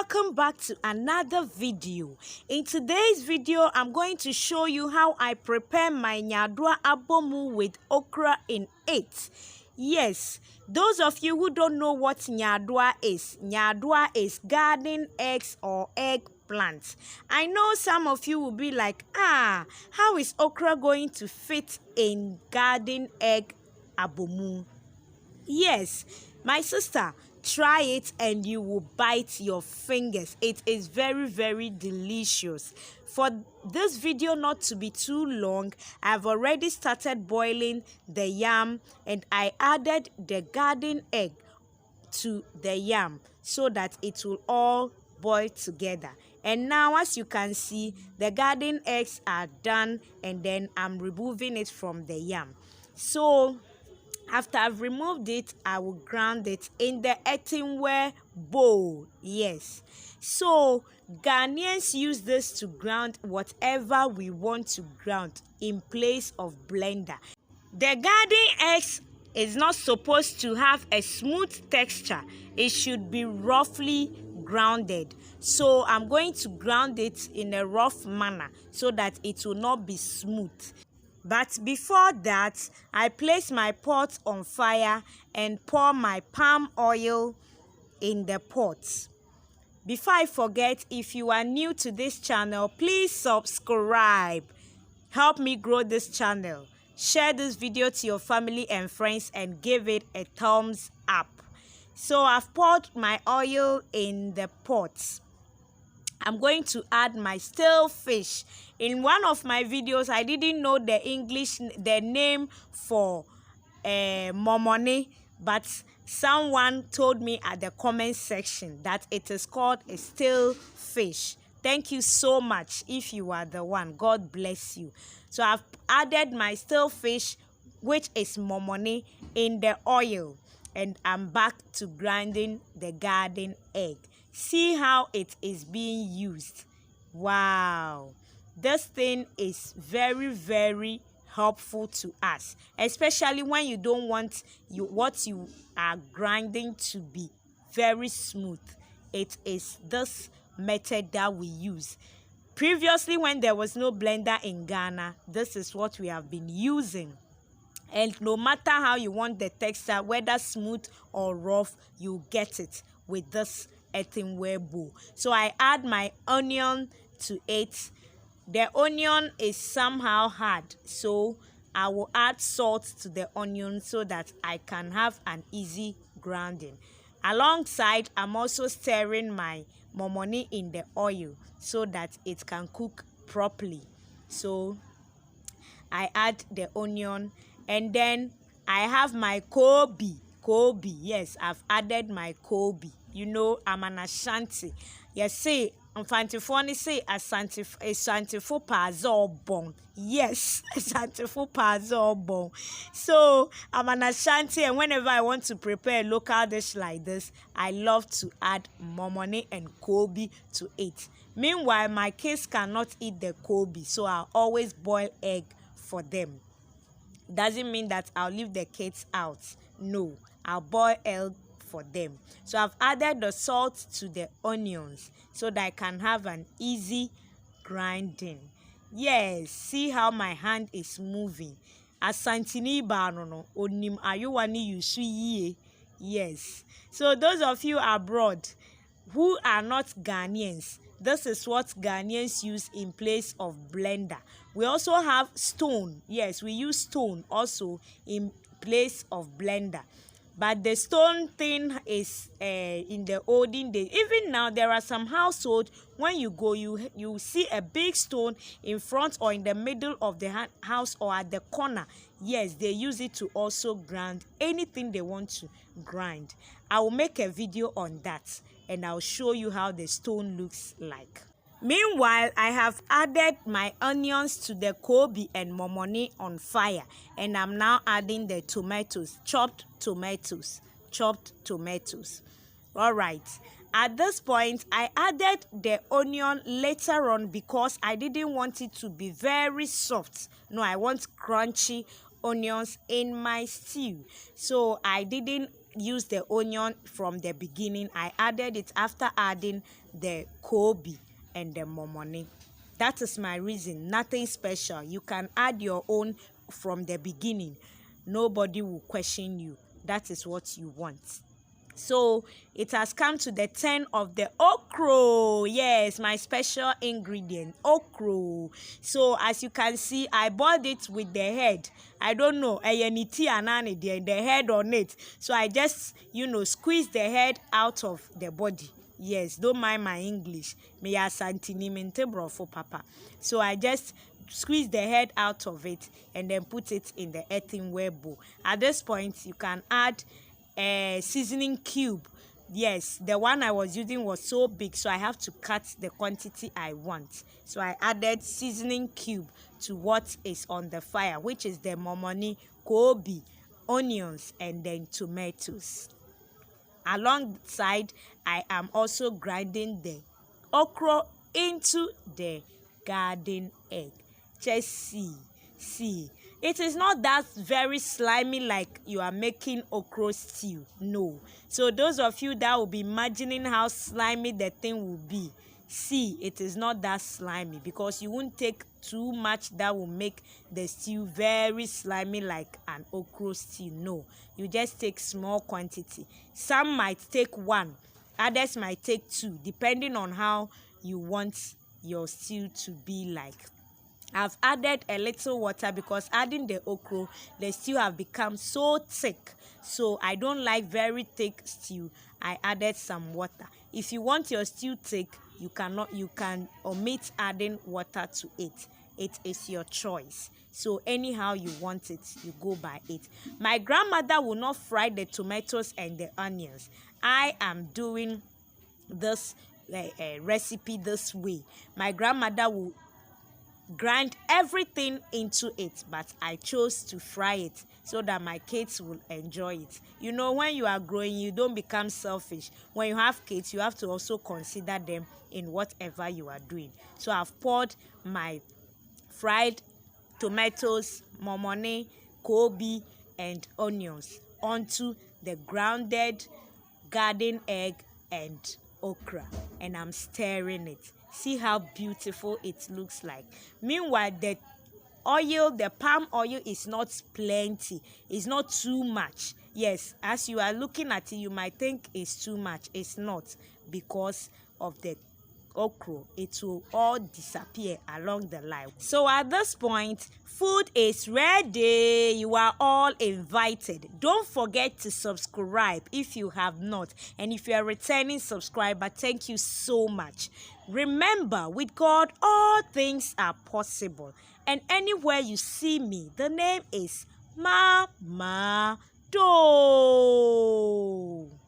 welcome back to another video. In today's video, I'm going to show you how I prepare my Gardeneggs Abomu with okra in it. Yes, those of you who don't know what Gardeneggs is garden eggs or eggplant. I know some of you will be like, how is okra going to fit in Gardeneggs Abomu? Yes, my sister, try it and you will bite your fingers. It is very, very delicious. For this video not to be too long, I've already started boiling the yam and I added the garden egg to the yam so that it will all boil together. And now, as you can see, the garden eggs are done and then I'm removing it from the yam. So after I've removed it, I will grind it in the earthenware bowl. Yes. So Ghanaians use this to grind whatever we want to grind in place of blender. The garden eggs is not supposed to have a smooth texture. It should be roughly grounded. So I'm going to ground it in a rough manner so that it will not be smooth. But before that, I place my pot on fire and pour my palm oil in the pot. Before I forget, if you are new to this channel, please subscribe. Help me grow this channel. Share this video to your family and friends and give it a thumbs up. So I've poured my oil in the pot. I'm going to add my stale fish. In one of my videos, I didn't know the name for momone, but someone told me at the comment section that it is called a stale fish. Thank you so much if you are the one. God bless you. So I've added my stale fish, which is momone, in the oil, and I'm back to grinding the garden egg. See how it is being used. Wow, this thing is very, very helpful to us, especially when you don't want what you are grinding to be very smooth. It is this method that we use. Previously, when there was no blender in Ghana, this is what we have been using. And no matter how you want the texture, whether smooth or rough, you get it with this earthenware bowl. So I add my onion to it. The onion is somehow hard, so I will add salt to the onion so that I can have an easy grinding. Alongside, I'm also stirring my momone in the oil so that it can cook properly. So I add the onion and then I have my Kobe. Yes, I've added my Kobe. You know, I'm an Ashanti. Yes, say, Mfantifoni say Ashantifo Pazo Bon. Yes, Ashantifo Pazo Bon. So, I'm an Ashanti, and whenever I want to prepare a local dish like this, I love to add momone and Kobe to it. Meanwhile, my kids cannot eat the Kobe, so I'll always boil egg for them. Doesn't mean that I'll leave the kids out. No, I'll boil egg for them. So I've added the salt to the onions so that I can have an easy grinding. Yes, see how my hand is moving. Asantini banono onim ayuwani yusuye. Yes. So those of you abroad who are not Ghanaians, this is what Ghanaians use in place of blender. We also have stone. Yes, we use stone also in place of blender. But the stone thing is in the olden days. Even now, there are some households, when you go, you see a big stone in front or in the middle of the house or at the corner. Yes, they use it to also grind anything they want to grind. I will make a video on that and I'll show you how the stone looks like. Meanwhile, I have added my onions to the Kobe and momone on fire, and I'm now adding the tomatoes, chopped tomatoes. All right. At this point, I added the onion later on because I didn't want it to be very soft. No, I want crunchy onions in my stew. So I didn't use the onion from the beginning. I added it after adding the kobe and the momone. That is my reason. Nothing special. You can add your own from the beginning. Nobody will question you. That is what you want. So it has come to the turn of the okra. Yes, my special ingredient, okra. So as you can see, I boiled it with the head. I don't know, the head on it. So I just, squeeze the head out of the body. Yes, don't mind my English. Me asantini mente brofo papa. So I just squeeze the head out of it and then put it in the earthenware bowl. At this point, you can add a seasoning cube. Yes, the one I was using was so big, so I have to cut the quantity I want. So I added seasoning cube to what is on the fire, which is the momoni, kobe, onions, and then tomatoes. Alongside, I am also grinding the okra into the garden egg. Just see. It is not that very slimy like you are making okra stew. No. So those of you that will be imagining how slimy the thing will be, see, it is not that slimy, because you won't take too much that will make the stew very slimy like an okra stew. No, you just take small quantity. Some might take one, others might take two, depending on how you want your stew to be like. I've added a little water because adding the okra, the stew have become so thick. So I don't like very thick stew. I added some water. If you want your stew thick, you can omit adding water to it. It is your choice. So anyhow you want it, you go by it. My grandmother will not fry the tomatoes and the onions. I am doing this recipe this way. My grandmother will grind everything into it, but I chose to fry it so that my kids will enjoy it. When you are growing, you don't become selfish. When you have kids, you have to also consider them in whatever you are doing. So I've poured my fried tomatoes, momone, kobe, and onions onto the grounded garden egg and okra, and I'm stirring it. See how beautiful it looks like. Meanwhile, the palm oil is not plenty. It's not too much. Yes, as you are looking at it, you might think it's too much. It's not, because of the okra. It will all disappear along the line. So at this point, food is ready. You are all invited. Don't forget to subscribe if you have not, and if you are a returning subscriber, thank you so much. Remember, with God all things are possible, and anywhere you see me, the name is Mama Do.